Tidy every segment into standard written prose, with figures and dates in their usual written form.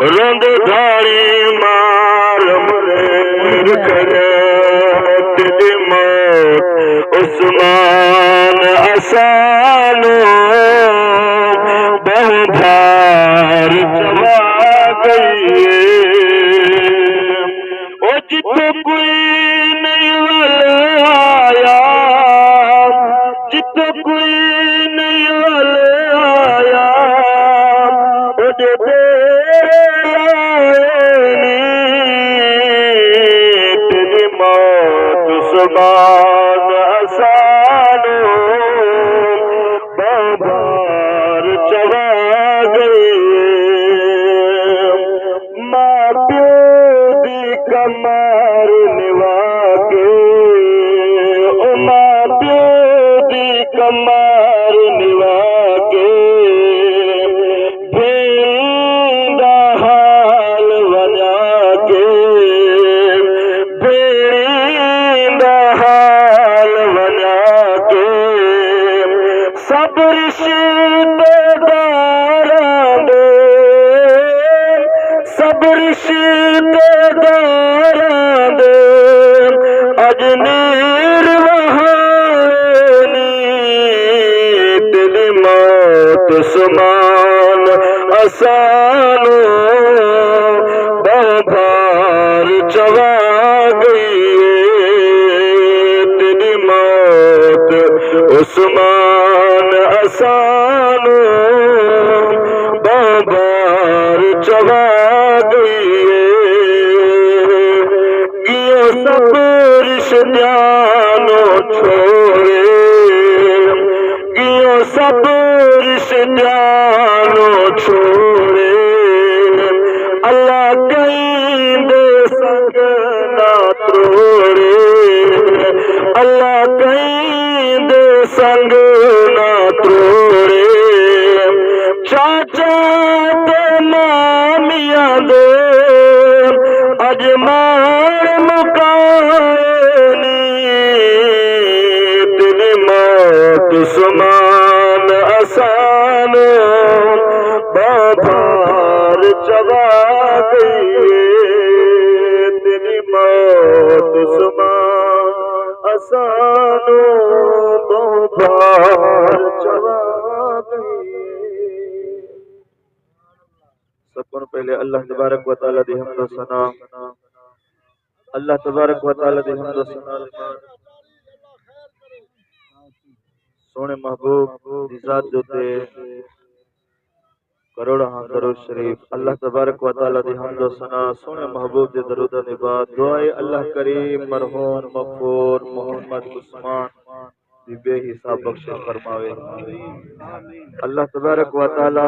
روند دھاڑی مار مریر کرے تیری موت عثمان آسانو بہو بھار چلا گئی او جتوں کوئی نہیں والے آیا جتوں کوئی نہیں والے آیا او جو تیری موت عثمان آسانو بہار چلا گئی ماں پیو دی کمار نوا کے او ماں پیو دی کمار نوا کے بھیڑ دا حال وجا کے بھیڑ دا حال وجا کے سب رشتے داراں دے سب رشتے داراں دے اج نیر وہانی تیری موت عثمان آسانو بہار چلا گئی تیری موت عثمان آسانو بہار چلا گئی یہ سب رشتیانو چھوڑے یہ سب رشتیانو چھوڑے اللہ کہیں دے سنگ نہ توڑے اللہ کہیں دے سنگ نہ توڑے چاچا تے مامیاں دے اج مار مکانی تیری موت عثمان آسانو بہار چلا گئی تیری موت عثمان آسانو بہار چلا گئی سب کو پہلے اللہ تبارک و تعالی دی حمد و ثنا اللہ تبارک و تعالی دی حمد و ثنا سونے محبوب دی ذات دوتے کروڑا ہاں درود شریف اللہ تبارک و تعالی دی حمد و ثنا سونے محبوب دی درود دی بات دعائے اللہ کریم مرحوم مغفور محمد عثمان دی بے حساب بخش فرماوے اللہ تبارک و تعالی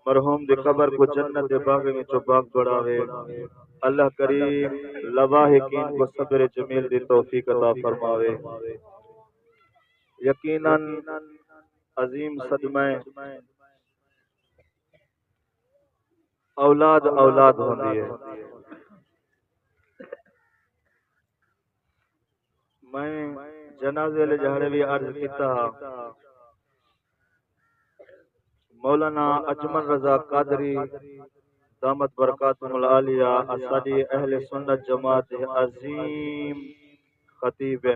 مرحوم دی قبر کو جنت دے باغ میں چوباغ بڑھاوے اللہ کریم لواحقین کو صبر جمیل دی توفیق عطا فرماوے یقیناً عظیم صدمہ اولاد ہوندی ہے میں جنازے لے جہڑے بھی عرض کیتا مولانا اجمل رضا قادری دامت برکاتہم العالیہ اساڈی اہل سنت جماعت عظیم خطیب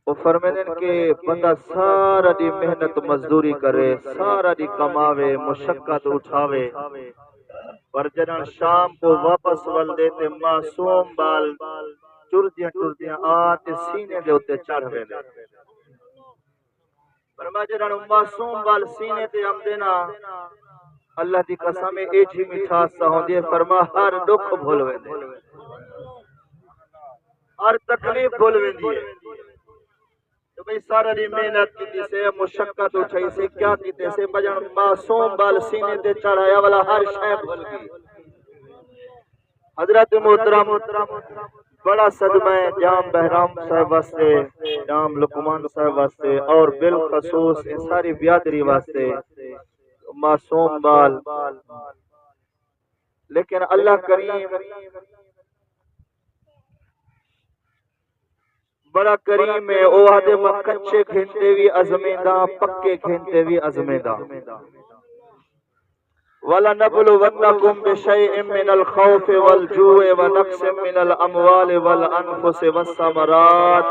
وہ فرمیدن کہ بندہ سارا دی محنت مزدوری کرے سارا دی کماوے مشقت اٹھاوے پر جنان شام کو واپس ول دیتے معصوم بال ٹردیاں آتے سینے دے ہوتے چڑھ ویندے فرما جنان معصوم بال سینے تے ہم دینا اللہ دی قسم ایج ہی مٹھاس سا ہوندی ہے فرما ہر دکھ بھول ویندے ہر تکلیف بھول ویندی ہے تو بھئی سارا دی محنت کی سے مشقت اٹھائی سے کیا کیتے سے بجن معصوم بال سینے تے چڑھایا والا ہر شے بھول گئی حضرت محترم بڑا صدمہ ہے جام بہرام صاحب واسطے جام لقمان صاحب واسطے اور بالخصوص ان ساری بیادری واسطے معصوم بال لیکن اللہ کریم بڑا کریم ہے او آدھے میں کچھے گھنٹے بھی عظمیدہ پکے گھنٹے بھی عظمیدہ وَلَنَبْلُوَنَّكُمْ بِشَيْءٍ مِّنَ الْخَوْفِ وَالْجُوعِ وَنَقْصٍ مِّنَ الْأَمْوَالِ وَالْأَنفُسِ وَالثَّمَرَاتِ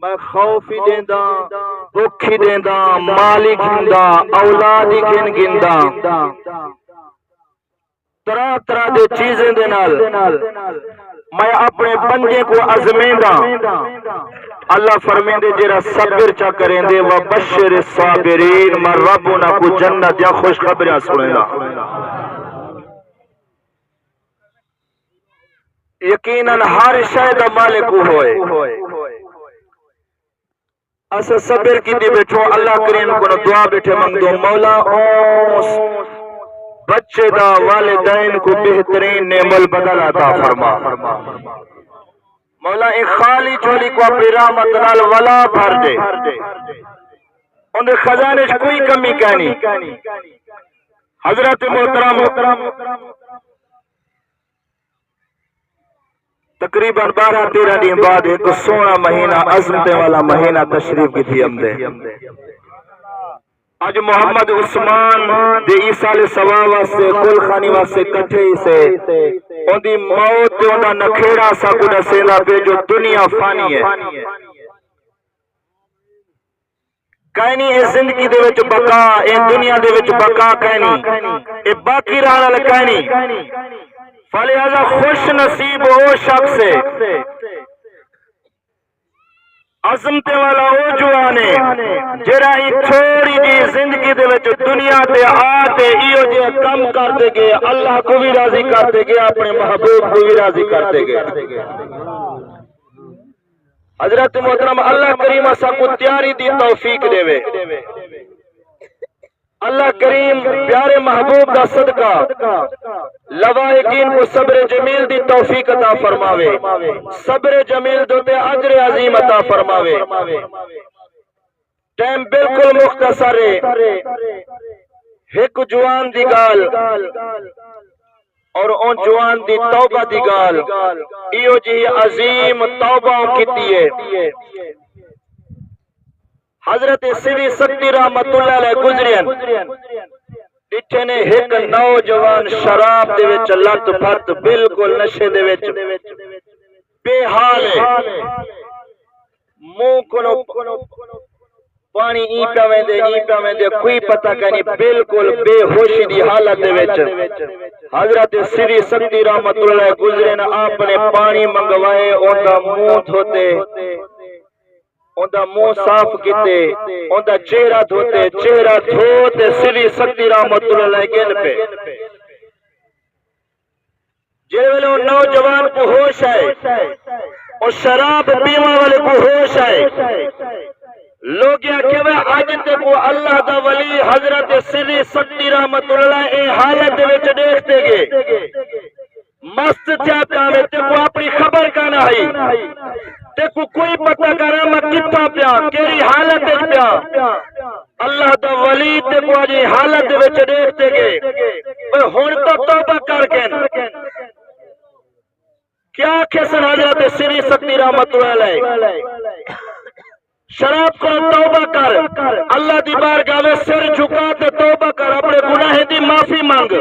میں خوف ہی دیندا بھوک ہی دیندا مال ہی گھندا اولاد ہی گھندا طرح طرح دے چیزیں دے نال میں اپنے بندے کو ازمیندا اللہ فرمیندے جرا صبر چا کریں دے وبشر الصابرین میں ربنا کو جنت یا خوشخبریاں سنینا یقیناً ہر شے دا مالک ہوئے اسا صبر کی دی بیٹھو اللہ کریم کو دعا بیٹھے منگ دو مولا اوس بچے دا والدین کو بہترین نعم البدل عطا فرما مولا ایک خالی جھولی کو اپنی رحمت نال ولا بھر دے ان دے خزانے کوئی کمی کہنی حضرت محترم تقریباً 12-13 دن بعد ایک سونا مہینہ عظمتیں والا مہینہ تشریف کی تھی ہم دے آج محمد عثمان دے عیسیٰ ثواب واسطے کل خانی واسطے کٹھے ہی سے ان دی موت تے انہا نکھیڑا سا کنا سینا پہ جو دنیا فانی ہے کہنی اے زندگی دے وچ بقا اے دنیا دے وچ بقا کہنی اے باقی رہنا لکھنی فلہذا خوش نصیب ہو شخص ہے عظمتے والا او جوانے جرا ہی تھوڑی جی زندگی دے وچ دنیا تے آتے ایو جے کم کرتے گئے اللہ کو بھی راضی کرتے گئے اپنے محبوب کو بھی راضی کرتے گئے حضرت محترم اللہ کریم اسا کو تیاری دی توفیق دے وے اللہ کریم پیارے محبوب دا صدقہ لوائقین کو صبر جمیل دی توفیق عطا فرماوے صبر جمیل دوتے اجر عظیم عطا فرماوے ٹائم بالکل مختصر ہے ایک جوان دی گال اور اون جوان دی توبہ دی گال ایو جی عظیم توبہ کیتی ہے حضرت سری سکتی رحمت اللہ علیہ گزرین ڈٹھے نے ایک نوجوان شراب دے وچ لت پھت بالکل نشے دے وچ بے حال ہے منہ کو پانی ای پاویں دے کوئی پتہ نہیں بالکل بے ہوشی دی حالت دے وچ حضرت سری سکتی رحمت اللہ علیہ گزرین آپ نے پانی منگوائے اوندا منہ دھوتے اوندا منہ صاف کیتے اوندا چہرہ دھوتے چہرہ دھوتے سری سکتی رحمت اللہ علیہ گن پہ جے ویلے نوجوان کو ہوش آئے اور شراب پیما والے کو ہوش آئے لوگ یہ کہوے آج تے کو اللہ دا ولی حضرت سری سکتی رحمت اللہ اے حالت وچ دیکھتے گے مست چاہتا میں تے کو اپنی خبر کا نہیں تے کو کوئی پتہ کرا میں کتا پیا کیری حالت پیا اللہ دا ولی تے کو آج حالت وچ دیکھتے گے ہن تو توبہ کر کے کیا کسن حضرت سری سکتی رحمت اللہ شراب کو توبہ کر اللہ دی بارگاہ میں سر جھکا تے توبہ کر اپنے گناہ دی معافی مانگ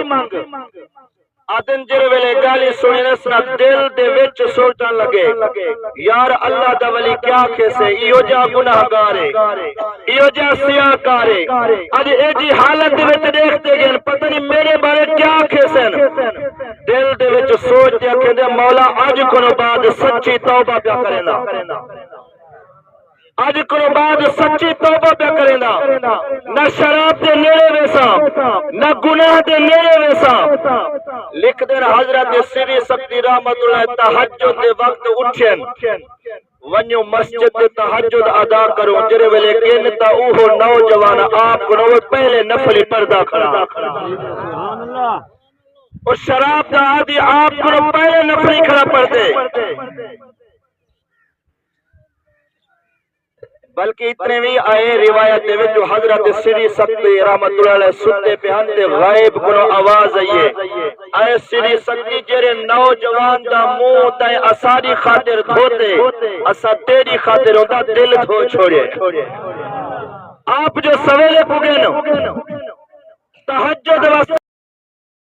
آدن جر ویلے گالی سنی نسنا دل دے وچ سوچن لگے یار اللہ دا ولی کیا کیسے ایو جا گناہ گارے ایو جا سیاہ کارے آج اے جی حالت دے وچ دیکھتے گئے پتہ نہیں میرے بارے کیا کیسے دل دے وچ سوچ دیا کہ مولا آج کنو بعد سچی توبہ پیا کرنا آج کرو بعد سچی توبہ پہ کرنا نہ شراب دے نیرے ویسا نہ گناہ دے نیرے ویسا لکھ دین حضرت سری سکتی رحمت اللہ تہجد دے وقت اٹھیں ونیو مسجد دے تہجد ادا کرو جرے ویلے گنتا اوہو نوجوان آپ کو پہلے نفلی پردہ کھڑا اور شراب دا آدھی آپ کو پہلے نفلی کھڑا پڑ دے بلکہ اتنے بھی آئے روایت دے جو حضرت سری سکتی رحمت اللہ علیہ سنتے پہ ہنتے غائب کنو آواز آئیے آئے سری سکتی جرے نوجوان دا منہ تائیں اساری خاطر دھوتے اسا تیری خاطر ہوتا دل دھو چھوڑے آپ جو سویلے پگے نو تہجد